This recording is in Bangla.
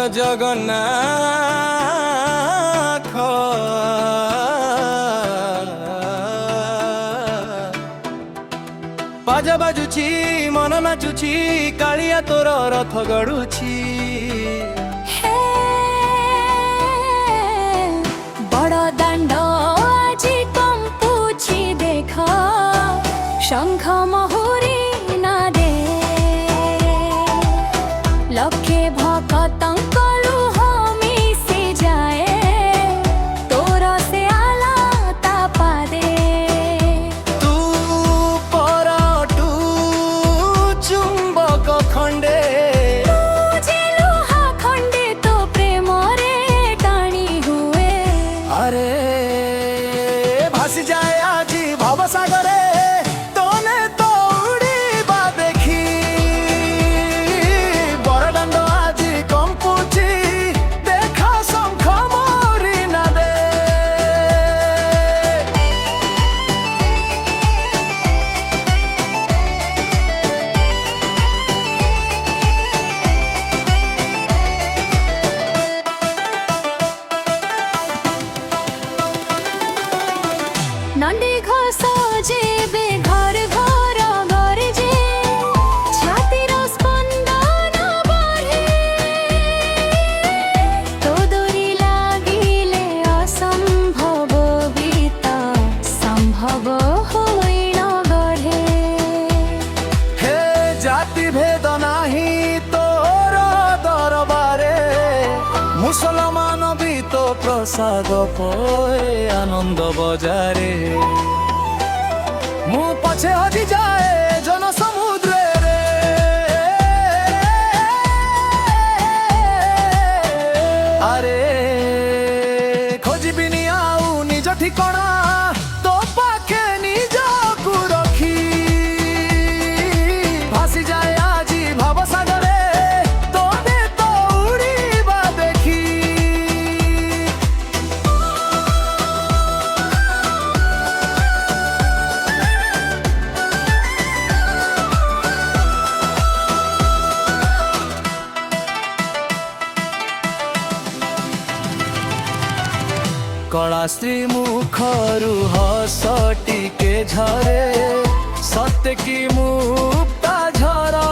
ଜଗନ୍ନାଥ ବାଜା ବାଜୁଛି ମନ ନାଚୁଛି କାଳିଆ ତୋର ରଥ ଗଡୁଛି ବଡ଼ ଦାଣ୍ଡ ଆଜି କମ୍ପୁଛି ଦେଖ ଶଙ୍ଖ ମହୁରୀ ନାଦେ ଲକ୍ଷେ ଭକ୍ତଙ୍କ ଲୁହ ମିଶି ଯାଏ ତୋର ସେ ଆଲତା ପାଦେ ତୁ ପରଟୁ ଚୁମ୍ବକ ଖଣ୍ଡେ ଯେ ଲୁହା ଖଣ୍ଡେ ତୋ ପ୍ରେମରେ ଟାଣି ହୁଏ আরে ভাসি যায় আজি ভবসাগরে তোনে তো উড়িবা দেখি বড়দাণ্ড আজি কম্পুছি দেখা শঙ্খ মরি না দে ନଣ୍ଡି ଘୋଷ ଯେବେ ଘର ଘର ଗର୍ଜେ ଛାତିର ସ୍ପନ୍ଦନ ବଢ଼େ ତୋ ଡୋରି ଲାଗିଲେ ଅସମ୍ଭବ ବିତ ସମ୍ଭବ ହୋଇଣ ଗଢ଼େ হে জাতি ভেদ নাহি তোর দরবারে মুসলমান বি তো প্রসাদ পয়ে আনন্দ বজারে মু পছে হজি যায় জন সমুদ্রে রে আরে খোঁজিবিনি আউ নিজ ঠিকনা তো পাখে নিজকু রখি ভাসি যায় আজি ভবসাগরে তোনে তো উড়িবা দেখি কলাশ্রী মুখরু হস টিকে ঝরে সত্য কি মুক্তা ঝরা